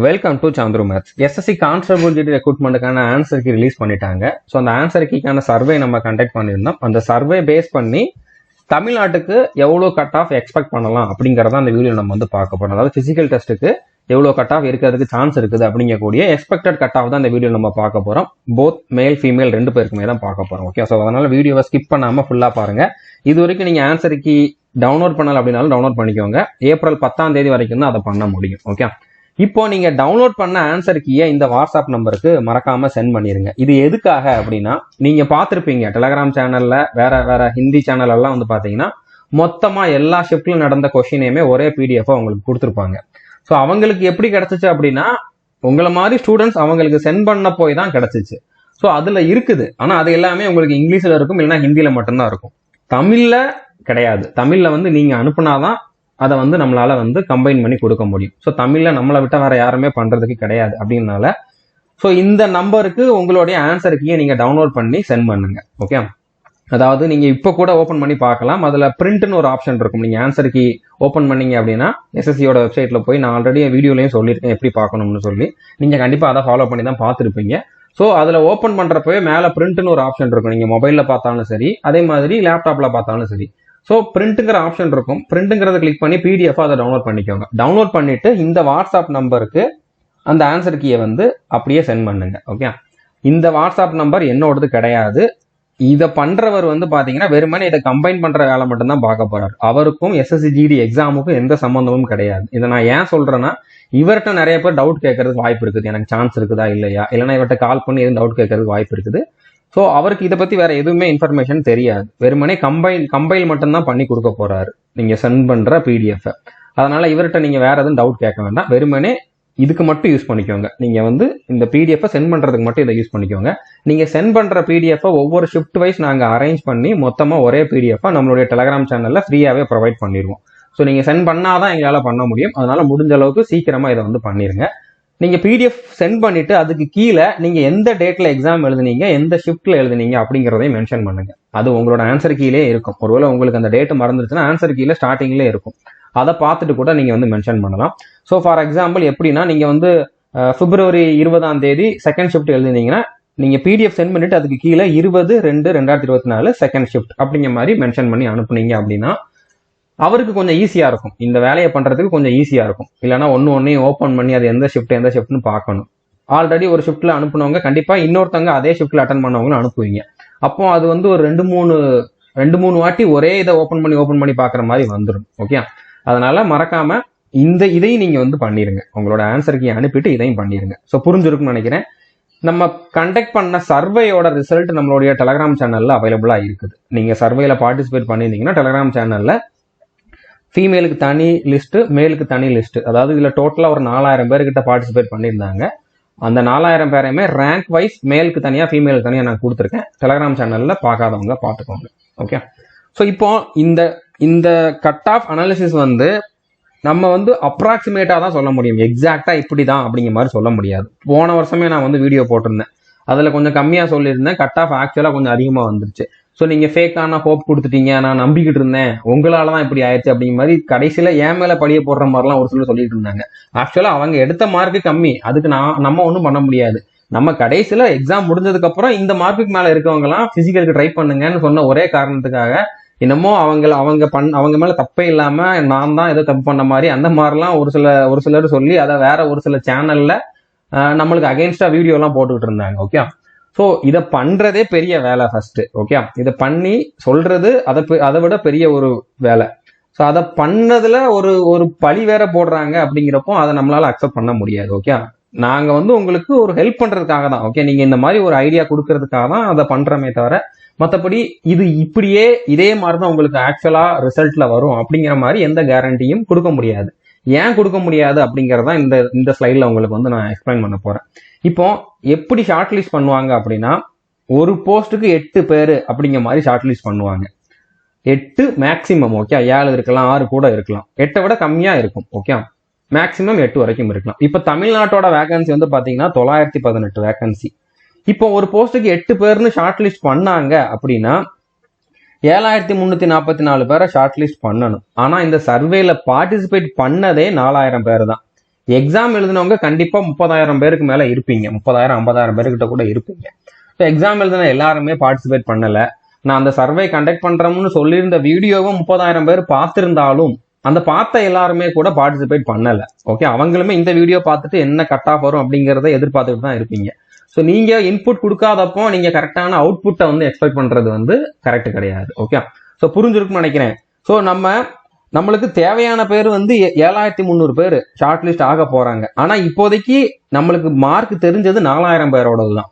Welcome to Chandru maths. SSC constable ரெக்ரூட்மெண்ட்டுக்கான answer key release பண்ணிட்டாங்க. So அந்த ஆன்சர் கீக்கான சர்வே நம்ம கண்டக்ட் பண்ணியிருந்தோம். அந்த சர்வே பேஸ் பண்ணி தமிழ்நாட்டுக்கு எவ்வளோ கட் ஆஃப் எக்ஸ்பெக்ட் பண்ணலாம் அப்படிங்கிறத அந்த வீடியோ நம்ம வந்து பார்க்க போறோம். அதாவது பிசிக்கல் டெஸ்ட்டுக்கு எவ்வளோ கட் ஆஃப் இருக்கிறதுக்கு சான்ஸ் இருக்குது அப்படிங்கக்கூடிய எக்ஸ்பெக்டட் கட் ஆஃப் தான் இந்த வீடியோ நம்ம பார்க்க போறோம். போத் மேல் ஃபீமேல் ரெண்டு பேருக்குமே தான் பார்க்க போறோம். ஓகே, ஸோ அதனால வீடியோவை ஸ்கிப் பண்ணாம ஃபுல்லா பாருங்க. இது வரைக்கும் நீங்க ஆன்சர் கீ டவுன்லோட் பண்ணல அப்படின்னாலும் டவுன்லோட் பண்ணிக்கோங்க. ஏப்ரல் 10ஆம் தேதி வரைக்கும் தான் அதை பண்ண முடியும். ஓகே, இப்போ நீங்க டவுன்லோட் பண்ண ஆன்சர் கீயை இந்த வாட்ஸ்அப் நம்பருக்கு மறக்காம சென்ட் பண்ணிருங்க. இது எதுக்காக அப்படின்னா, நீங்க பார்த்திருப்பீங்க டெலகிராம் சேனல்ல வேற ஹிந்தி சேனல் எல்லாம் வந்து பாத்தீங்கன்னா மொத்தமா எல்லா ஷிஃப்ட்ல நடந்த கொஸ்டினையுமே ஒரே பிடிஎஃப் உங்களுக்கு கொடுத்துருப்பாங்க. ஸோ அவங்களுக்கு எப்படி கிடைச்சிச்சு அப்படின்னா, உங்களை மாதிரி ஸ்டூடெண்ட்ஸ் அவங்களுக்கு சென்ட் பண்ண போய் தான் கிடைச்சிச்சு. ஸோ அதுல இருக்குது, ஆனா அது எல்லாமே உங்களுக்கு இங்கிலீஷ்ல இருக்கும், இல்லைன்னா ஹிந்தியில மட்டும்தான் இருக்கும். தமிழ்ல கிடையாது. தமிழ்ல வந்து நீங்க அனுப்புனாதான் அதை வந்து நம்மளால வந்து கம்பைன் பண்ணி கொடுக்க முடியும். ஸோ தமிழ்ல நம்மளை விட்ட வேற யாருமே பண்றதுக்கு கிடையாது அப்படின்னால ஸோ இந்த நம்பருக்கு உங்களுடைய ஆன்சர் கீயை நீங்க டவுன்லோட் பண்ணி சென்ட் பண்ணுங்க. ஓகே, அதாவது நீங்க இப்ப கூட ஓபன் பண்ணி பார்க்கலாம். அதுல பிரிண்ட்னு ஒரு ஆப்ஷன் இருக்கும். நீங்க ஆன்சர் கீ ஓபன் பண்ணீங்க அப்படின்னா எஸ்எஸ்சியோட வெப்சைட்ல போய் நான் ஆல்ரெடி வீடியோலையும் சொல்லியிருக்கேன் எப்படி பார்க்கணும்னு சொல்லி, நீங்க கண்டிப்பா அதை ஃபாலோ பண்ணி தான் பார்த்துருப்பீங்க. ஸோ அதுல ஓபன் பண்றப்பவே மேல பிரிண்ட்னு ஒரு ஆப்ஷன் இருக்கும். நீங்க மொபைல்ல பார்த்தாலும் சரி, அதே மாதிரி லேப்டாப்ல பார்த்தாலும் சரி. ஸோ பிரிண்ட்டுங்கிற ஆப்ஷன் இருக்கும். பிரிண்ட்டுங்கிறத கிளிக் பண்ணி பிடிஎஃப் அதை டவுன்லோட் பண்ணிக்கோங்க. டவுன்லோட் பண்ணிட்டு இந்த வாட்ஸ்அப் நம்பருக்கு அந்த ஆன்சர் கீயை வந்து அப்படியே சென்ட் பண்ணுங்க. ஓகே, இந்த வாட்ஸ்அப் நம்பர் என்னோடது கிடையாது. இதை பண்றவர் வந்து பாத்தீங்கன்னா வெறுமனே இதை கம்பைன் பண்ற வேலை மட்டும்தான் பார்க்க போறாரு. அவருக்கும் எஸ்எஸ்சி ஜிடி எக்ஸாமுக்கும் எந்த சம்பந்தமும் கிடையாது. இதை நான் ஏன் சொல்றேன்னா, இவர்கிட்ட நிறைய பேர் டவுட் கேட்கறதுக்கு வாய்ப்பு இருக்குது. எனக்கு சான்ஸ் இருக்குதா இல்லையா, இல்லைன்னா இவர்கிட்ட கால் பண்ணி எதுவும் டவுட் கேட்கறதுக்கு வாய்ப்பு இருக்குது. ஸோ அவருக்கு இதை பத்தி வேற எதுவுமே இன்ஃபர்மேஷன் தெரியாது. வெறுமனே கம்பைல் மட்டும்தான் பண்ணி கொடுக்க போறாரு நீங்க சென்ட் பண்ற பிடிஎஃப். அதனால இவர்கிட்ட நீங்க வேற எதுவும் டவுட் கேட்க வேண்டாம். வெறுமனே இதுக்கு மட்டும் யூஸ் பண்ணிக்கோங்க. நீங்க வந்து இந்த பிடிஎஃப் சென்ட் பண்றதுக்கு மட்டும் இதை யூஸ் பண்ணிக்கோங்க. நீங்க சென்ட் பண்ற பிடிஎஃப் ஒவ்வொரு ஷிஃப்ட் வைஸ் நாங்க அரேஞ்ச் பண்ணி மொத்தமா ஒரே பிடிஎஃப் நம்மளுடைய டெலகிராம் சேனல்ல ஃப்ரீயாவே ப்ரொவைட் பண்ணிடுவோம். ஸோ நீங்க சென்ட் பண்ணாதான் எங்களால பண்ண முடியும். அதனால முடிஞ்ச அளவுக்கு சீக்கிரமா இதை வந்து பண்ணிருங்க. நீங்க பிடிஎஃப் சென்ட் பண்ணிட்டு அதுக்கு கீழே நீங்க எந்த டேட்ல எக்ஸாம் எழுதுனீங்க, எந்த ஷிஃப்ட்ல எழுதுனீங்க அப்படிங்கிறதையும் மென்ஷன் பண்ணுங்க. அது உங்களோட ஆன்சர் கீழே இருக்கும். ஒருவேளை உங்களுக்கு அந்த டேட் மறந்துருச்சுன்னா ஆன்சர் கீழே ஸ்டார்டிங்ல இருக்கும். அதை பார்த்துட்டு கூட நீங்க வந்து மென்ஷன் பண்ணலாம். ஸோ ஃபார் எக்ஸாம்பிள் எப்படின்னா, நீங்க வந்து பிப்ரவரி 20ஆம் தேதி செகண்ட் ஷிஃப்ட் எழுதினீங்கன்னா நீங்க பிடிஎஃப் சென்ட் பண்ணிட்டு அதுக்கு கீழே 20/2/2024 செகண்ட் ஷிஃப்ட் அப்படிங்கிற மாதிரி மென்ஷன் பண்ணி அனுப்புனீங்க அப்படின்னா அவருக்கு கொஞ்சம் ஈஸியா இருக்கும். இந்த வேலையை பண்றதுக்கு கொஞ்சம் ஈஸியா இருக்கும். இல்லைன்னா ஒன்னையும் ஓப்பன் பண்ணி அது எந்த ஷிஃப்ட்னு பார்க்கணும். ஆல்ரெடி ஒரு ஷிஃப்ட்ல அனுப்புனவங்க கண்டிப்பா இன்னொருத்தவங்க அதே ஷிஃப்ட்ல அட்டன் பண்ணவங்களும் அனுப்புவீங்க. அப்போ அது வந்து ஒரு ரெண்டு மூணு வாட்டி ஒரே இதை ஓப்பன் பண்ணி பாக்குற மாதிரி வந்துடும். ஓகே, அதனால மறக்காம இதையும் நீங்க வந்து பண்ணிருங்க. உங்களோட ஆன்சர் கீ அனுப்பிட்டு இதையும் பண்ணிருங்க. ஸோ புரிஞ்சிருக்கும்னு நினைக்கிறேன். நம்ம கண்டக்ட் பண்ண சர்வேயோட ரிசல்ட் நம்மளுடைய டெலகிராம் சேனல்ல அவைலபிளா இருக்குது. நீங்க சர்வேல பார்ட்டிசிபேட் பண்ணிருந்தீங்கன்னா டெலகிராம் சேனல்ல ஃபீமேலுக்கு தனி லிஸ்ட், மேலுக்கு தனி லிஸ்ட், அதாவது இதுல டோட்டலா ஒரு 4000 பேர்கிட்ட பார்ட்டிசிபேட் பண்ணியிருந்தாங்க. அந்த 4000 பேரையுமே ரேங்க் வைஸ் மேலுக்கு தனியா ஃபீமேலுக்கு தனியா நான் கொடுத்துருக்கேன். டெலகிராம் சேனல்ல பார்க்காதவங்க பார்த்துக்கோங்க. ஓகே, ஸோ இப்போ இந்த கட் ஆஃப் அனாலிசிஸ் வந்து நம்ம வந்து அப்ராக்சிமேட்டா தான் சொல்ல முடியும். எக்ஸாக்டா இப்படிதான் அப்படிங்கிற மாதிரி சொல்ல முடியாது. போன வருஷமே நான் வந்து வீடியோ போட்டிருந்தேன். அதுல கொஞ்சம் கம்மியா சொல்லியிருந்தேன். கட் ஆஃப் ஆக்சுவலா கொஞ்சம் அதிகமா வந்துருச்சு. ஸோ நீங்க ஃபேக்கான ஹோப் கொடுத்துட்டீங்க, நான் நம்பிக்கிட்டு இருந்தேன், உங்களால தான் இப்படி ஆயிடுச்சு அப்படிங்கிற மாதிரி கடைசியில ஏன் மேல படிய போடுற மாதிரிலாம் ஒரு சிலர் சொல்லிட்டு இருந்தாங்க. ஆக்சுவலா அவங்க எடுத்த மார்க்கு கம்மி, அதுக்கு நம்ம ஒன்றும் பண்ண முடியாது. நம்ம கடைசியில எக்ஸாம் முடிஞ்சதுக்கு அப்புறம் இந்த மார்க்குக்கு மேல இருக்கவங்க எல்லாம் பிசிக்கலுக்கு ட்ரை பண்ணுங்கன்னு சொன்ன ஒரே காரணத்துக்காக என்னமோ அவங்க மேல தப்பே இல்லாம நான் தான் ஏதோ தப்பு பண்ண மாதிரி அந்த மாதிரிலாம் ஒரு சிலர் சொல்லி அதை வேற ஒரு சில சேனல்ல நம்மளுக்கு அகெயின்ஸ்டா வீடியோ எல்லாம் போட்டுக்கிட்டு இருந்தாங்க. ஓகே, ஸோ இதை பண்றதே பெரிய வேலை ஃபர்ஸ்ட். ஓகே, இதை பண்ணி சொல்றது அதை விட பெரிய ஒரு வேலை. ஸோ அதை பண்ணதுல ஒரு பழி வேற போடுறாங்க அப்படிங்கிறப்போ அதை நம்மளால அக்செப்ட் பண்ண முடியாது. ஓகே, நாங்க வந்து உங்களுக்கு ஒரு ஹெல்ப் பண்றதுக்காக தான், ஓகே, நீங்க இந்த மாதிரி ஒரு ஐடியா கொடுக்கறதுக்காக தான் அதை பண்றமே தவிர மற்றபடி இது இப்படியே இதே மாதிரி தான் உங்களுக்கு ஆக்சுவலா ரிசல்ட்ல வரும் அப்படிங்கிற மாதிரி எந்த கேரண்டியும் கொடுக்க முடியாது. ஏன் கொடுக்க முடியாது அப்படிங்கறத இந்த ஸ்லைட்ல உங்களுக்கு வந்து நான் எக்ஸ்பிளைன் பண்ண போறேன். இப்போ எப்படி ஷார்ட் லிஸ்ட் பண்ணுவாங்க அப்படின்னா, ஒரு போஸ்ட்டுக்கு 8 பேரு அப்படிங்கிற மாதிரி ஷார்ட் லிஸ்ட் பண்ணுவாங்க. 8 மேக்சிமம். ஓகே, 7 இருக்கலாம், 6 கூட இருக்கலாம், 8 விட கம்மியா இருக்கும். ஓகே, மேக்சிமம் 8 வரைக்கும் இருக்கலாம். இப்ப தமிழ்நாட்டோட வேகன்சி வந்து பாத்தீங்கன்னா 918 வேகன்சி. இப்போ ஒரு போஸ்ட்டுக்கு 8 பேர்னு ஷார்ட் லிஸ்ட் பண்ணாங்க அப்படின்னா 7344 பேரை ஷார்ட் லிஸ்ட் பண்ணணும். ஆனா இந்த சர்வேல பார்ட்டிசிபேட் பண்ணதே 4000 பேர் தான். எக்ஸாம் எழுதினவங்க கண்டிப்பா 30,000 பேருக்கு மேல இருப்பீங்க, 30,000 50,000 பேருக்கிட்ட கூட இருப்பீங்க. எக்ஸாம் எழுதின எல்லாருமே பார்ட்டிசிபேட் பண்ணல. நான் அந்த சர்வே கண்டக்ட் பண்றோம்னு சொல்லியிருந்த வீடியோவும் 30,000 பேர் பார்த்திருந்தாலும் அந்த பார்த்த எல்லாருமே கூட பார்ட்டிசிபேட் பண்ணல. ஓகே, அவங்களுமே இந்த வீடியோ பார்த்துட்டு என்ன கட் ஆஃப் வரும் அப்படிங்கிறத எதிர்பார்த்துட்டு தான் இருப்பீங்க. ஸோ நீங்க இன்புட் கொடுக்காதப்போ நீங்க கரெக்டான அவுட்புட்டை வந்து எக்ஸ்பெக்ட் பண்றது வந்து கரெக்ட் கிடையாது. ஓகே, ஸோ புரிஞ்சிருக்குன்னு நினைக்கிறேன். ஸோ நம்மளுக்கு தேவையான பேர் வந்து 7,300 பேர் ஷார்ட் லிஸ்ட் ஆக போறாங்க. ஆனா இப்போதைக்கு நம்மளுக்கு மார்க் தெரிஞ்சது 4,000 பேரோடது தான்.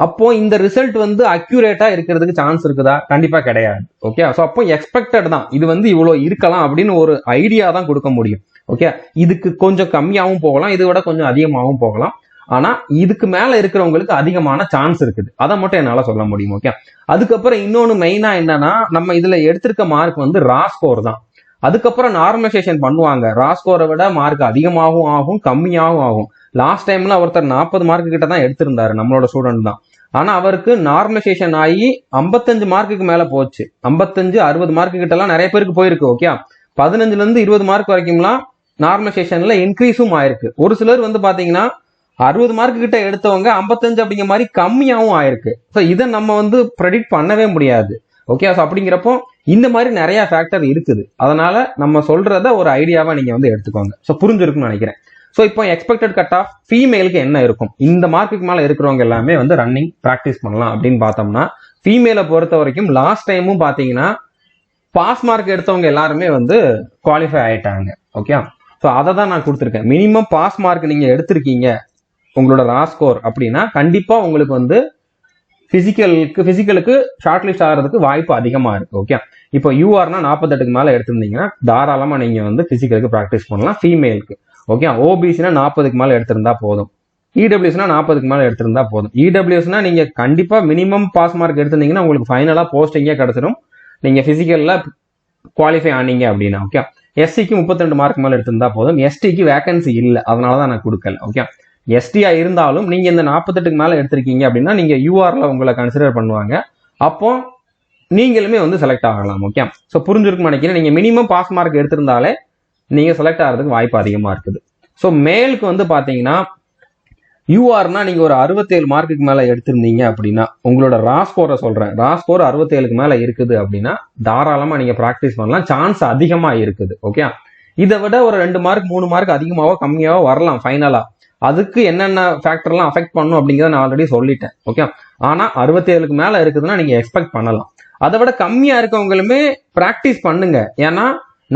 அப்போ இந்த ரிசல்ட் வந்து அக்யூரேட்டா இருக்கிறதுக்கு சான்ஸ் இருக்குதா? கண்டிப்பா கிடையாது. ஓகே, ஸோ அப்போ எக்ஸ்பெக்டட் தான், இது வந்து இவ்வளவு இருக்கலாம் அப்படின்னு ஒரு ஐடியா தான் கொடுக்க முடியும். ஓகே, இதுக்கு கொஞ்சம் கம்மியாகவும் போகலாம், இதை விட கொஞ்சம் அதிகமாகவும் போகலாம். ஆனா இதுக்கு மேல இருக்கிறவங்களுக்கு அதிகமான சான்ஸ் இருக்குது, அதை மட்டும் என்னால சொல்ல முடியும். ஓகே, அதுக்கப்புறம் இன்னொன்னு மெயினா என்னன்னா, நம்ம இதுல எடுத்திருக்க மார்க் வந்து ரா ஸ்கோர் தான். அதுக்கப்புறம் நார்மலைசேஷன் பண்ணுவாங்க. ரா ஸ்கோரை விட மார்க் அதிகமாகவும் ஆகும், கம்மியாகவும் ஆகும். லாஸ்ட் டைம்ல ஒருத்தர் 40 மார்க் கிட்ட தான் எடுத்திருந்தாரு, நம்மளோட ஸ்டூடெண்ட் தான். ஆனா அவருக்கு நார்மலைசேஷன் ஆகி 55 மார்க்குக்கு மேல போச்சு. 55 60 மார்க்கு கிட்ட எல்லாம் நிறைய பேருக்கு போயிருக்கு. ஓகே, 15ல இருந்து 20 மார்க் வரைக்கும்லாம் நார்மலைசேஷன்ல இன்க்ரீஸும் ஆயிருக்கு. ஒரு சிலர் வந்து பாத்தீங்கன்னா 60 மார்க் கிட்ட எடுத்தவங்க 55 அப்படிங்கிற மாதிரி கம்மியாகவும் ஆயிருக்கு. ஸோ இதை நம்ம வந்து ப்ரெடிக்ட் பண்ணவே முடியாது. ஓகே, ஸோ அப்படிங்கிறப்போ இந்த மாதிரி நிறைய ஃபேக்டர் இருக்குது. அதனால நம்ம சொல்றத ஒரு ஐடியாவா நீங்க வந்து எடுத்துக்கோங்க. ஸோ புரிஞ்சிருக்குன்னு நினைக்கிறேன். ஸோ இப்போ எக்ஸ்பெக்டட் கட் ஆஃப் ஃபீமேலுக்கு என்ன இருக்கும்? இந்த மார்க்குக்கு மேல இருக்கிறவங்க எல்லாமே வந்து ரன்னிங் ப்ராக்டிஸ் பண்ணலாம் அப்படின்னு பார்த்தோம்னா, ஃபீமேலை பொறுத்த வரைக்கும் லாஸ்ட் டைமும் பாத்தீங்கன்னா பாஸ் மார்க் எடுத்தவங்க எல்லாருமே வந்து குவாலிஃபை ஆயிட்டாங்க. ஓகே, ஸோ அதை தான் நான் கொடுத்துருக்கேன். மினிமம் பாஸ் மார்க் நீங்க எடுத்திருக்கீங்க உங்களோட ரா ஸ்கோர் அப்படின்னா கண்டிப்பா உங்களுக்கு வந்து பிசிக்கலுக்கு ஷார்ட் லிஸ்ட் ஆகிறதுக்கு வாய்ப்பு அதிகமா இருக்கு. ஓகே, இப்போ யூஆர்னா 48க்கு மேல எடுத்திருந்தீங்கன்னா தாராளமா நீங்க வந்து பிசிக்கலுக்கு ப்ராக்டிஸ் பண்ணலாம் ஃபீமேலுக்கு. ஓகே, ஓபிசினா 40க்கு மேல எடுத்திருந்தா போதும், இடபிள்யூஸ்னா 40க்கு மேல எடுத்திருந்தா போதும். இடபிள்யூஸ்னா நீங்க கண்டிப்பா மினிமம் பாஸ் மார்க் எடுத்திருந்தீங்கன்னா உங்களுக்கு ஃபைனலா போஸ்டிங்கே கிடைச்சிடும், நீங்க பிசிக்கல்ல குவாலிஃபை ஆனீங்க அப்படின்னா. ஓகே, எஸ்சிக்கு 32 மார்க் மேல எடுத்திருந்தா போதும். எஸ்டிக்கு வேகன்சி இல்லை, அதனாலதான் நான் கொடுக்கல. ஓகே, எஸ்டியா இருந்தாலும் நீங்க இந்த 48க்கு மேல எடுத்திருக்கீங்க அப்படின்னா நீங்க யூஆர்ல உங்களை கன்சிடர் பண்ணுவாங்க, அப்போ நீங்களுமே வந்து செலக்ட் ஆகலாம். ஓகே, ஸோ புரிஞ்சிருக்குன்னு நினைக்கிறேன். நீங்க மினிமம் பாஸ் மார்க் எடுத்திருந்தாலே நீங்க செலக்ட் ஆகிறதுக்கு வாய்ப்பு அதிகமா இருக்குது. ஸோ மேலுக்கு வந்து பாத்தீங்கன்னா யூஆர்னா நீங்க ஒரு 67 மார்க்குக்கு மேல எடுத்திருந்தீங்க அப்படின்னா, உங்களோட ரா ஸ்கோரை சொல்றேன், ரா ஸ்கோர் 67க்கு மேல இருக்குது அப்படின்னா தாராளமா நீங்க ப்ராக்டிஸ் பண்ணலாம், சான்ஸ் அதிகமா இருக்குது. ஓகே, இதை விட ஒரு 2 மார்க் 3 மார்க் அதிகமாவோ கம்மியாவோ வரலாம் ஃபைனலா. அதுக்கு என்னென்ன ஃபேக்டர்லாம் அஃபெக்ட் பண்ணும் அப்படிங்கிறத நான் ஆல்ரெடி சொல்லிட்டேன். ஓகே, ஆனா 67க்கு மேல இருக்குதுன்னா நீங்க எக்ஸ்பெக்ட் பண்ணலாம். அதை விட கம்மியா இருக்கவங்களுமே ப்ராக்டிஸ் பண்ணுங்க, ஏன்னா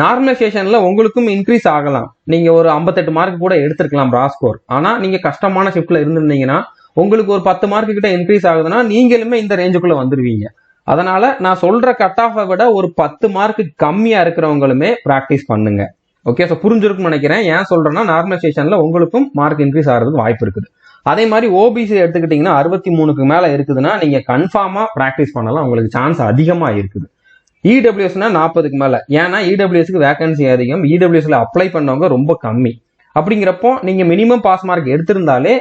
நார்மலைசேஷன்ல உங்களுக்கும் இன்க்ரீஸ் ஆகலாம். நீங்க ஒரு 58 மார்க் கூட எடுத்திருக்கலாம் ரா ஸ்கோர், ஆனா நீங்க கஷ்டமான ஷிஃப்ட்ல இருந்திருந்தீங்கன்னா உங்களுக்கு ஒரு 10 மார்க் கிட்ட இன்க்ரீஸ் ஆகுதுன்னா நீங்களுமே இந்த ரேஞ்சுக்குள்ள வந்துருவீங்க. அதனால நான் சொல்ற கட் ஆஃபை விட ஒரு 10 மார்க் கம்மியா இருக்கிறவங்களுமே ப்ராக்டிஸ் பண்ணுங்க. ஓகே, ஸோ புரிஞ்சிருக்குன்னு நினைக்கிறேன். ஏன் சொல்றேன்னா நார்மலைசேஷன்ல உங்களுக்கும் மார்க் இன்க்ரீஸ் ஆகிறதுக்கு வாய்ப்பு இருக்குது. அதே மாதிரி ஓபிசி எடுத்துக்கிட்டீங்கன்னா 63க்கு மேல இருக்குதுன்னா நீங்க கன்ஃபார்மா ப்ராக்டிஸ் பண்ணலாம், உங்களுக்கு சான்ஸ் அதிகமா இருக்குது. இடபிள்யூஎஸ்னா 40க்கு மேல, ஏன்னா இடபிள்யூஎஸ்க்கு வேகன்சி அதிகம், இடபிள்யூஎஸ்ல அப்ளை பண்ணவங்க ரொம்ப கம்மி. அப்படிங்கிறப்போ நீங்க மினிமம் பாஸ் மார்க் எடுத்திருந்தாலே,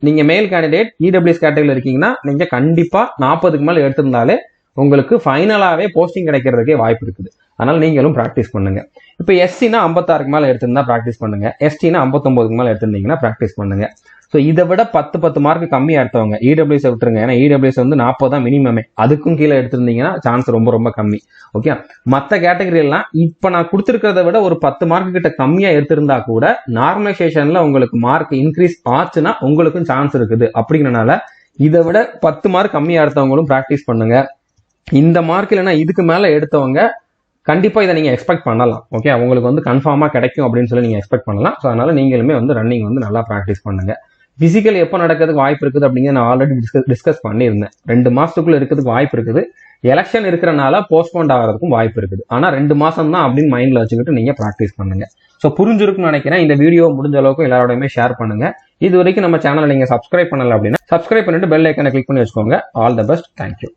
நீங்க மேல் கேண்டிடேட் இடபிள்யூஎஸ் கேட்டகரியில் இருக்கீங்கன்னா நீங்க கண்டிப்பா 40க்கு மேல எடுத்திருந்தாலே உங்களுக்கு ஃபைனலாவே போஸ்டிங் கிடைக்கிறதுக்கே வாய்ப்பு இருக்குது. அதனால நீங்களும் ப்ராக்டிஸ் பண்ணுங்க. இப்போ எஸ்சினா 56க்கு மேல எடுத்திருந்தா ப்ராக்டிஸ் பண்ணுங்க, எஸ்டினா 59க்கு மேல எடுத்திருந்தீங்கன்னா ப்ராக்டிஸ் பண்ணுங்க. ஸோ இதை விட 10 மார்க் கம்மியா எடுத்தவங்க இடபிள்யூஎஸ் விட்டுருங்க, ஏன்னா இடபிள்யூஎஸ் வந்து 40 தான் மினிமமே, அதுக்கும் கீழே எடுத்திருந்தீங்கன்னா சான்ஸ் ரொம்ப கம்மி. ஓகே, மற்ற கேட்டகரி எல்லாம் இப்ப நான் கொடுத்துருக்கிறத விட ஒரு 10 மார்க் கிட்ட கம்மியா எடுத்திருந்தா கூட நார்மலைசேஷன்ல உங்களுக்கு மார்க் இன்க்ரீஸ் ஆச்சுன்னா உங்களுக்கும் சான்ஸ் இருக்குது. அப்படிங்கிறனால இதை விட 10 மார்க் கம்மியா எடுத்தவங்களும் ப்ராக்டிஸ் பண்ணுங்க. இந்த மார்க் இல்லைன்னா இதுக்கு மேல எடுத்தவங்க கண்டிப்பா இதை நீங்க எக்ஸ்பெக்ட் பண்ணலாம். ஓகே, உங்களுக்கு வந்து கன்ஃபார்மா கிடைக்கும் அப்படின்னு சொல்லி நீங்க எக்ஸ்பெக்ட் பண்ணலாம். ஸோ அதனால நீங்களுமே வந்து ரன்னிங் வந்து நல்லா ப்ராக்டிஸ் பண்ணுங்க. பிசிக்கல் எப்போ நடக்கிறதுக்கு வாய்ப்பு இருக்குது அப்படிங்கிற நான் ஆல்ரெடி டிஸ்கஸ் பண்ணியிருந்தேன். 2 மாசத்துக்குள்ள இருக்கிறதுக்கு வாய்ப்பு இருக்குது. எலெக்ஷன் இருக்கிறனால போஸ்ட்போன் ஆகிறதுக்கும் வாய்ப்பு இருக்குது. ஆனா 2 மாசம் தான் அப்படின்னு மைண்ட்ல வச்சுக்கிட்டு நீங்க ப்ராக்டிஸ் பண்ணுங்க. ஸோ புரிஞ்சிருக்குன்னு நினைக்கிறேன். இந்த வீடியோ முடிஞ்ச அளவுக்கு எல்லாரோடையுமே ஷேர் பண்ணுங்க. இது வரைக்கும் நம்ம சேனலை நீங்க சப்ஸ்கிரைப் பண்ணல அப்படின்னா சப்ஸ்கிரைப் பண்ணிட்டு பெல் ஐக்கனை கிளிக் பண்ணி வச்சுக்கோங்க. All the best, thank you.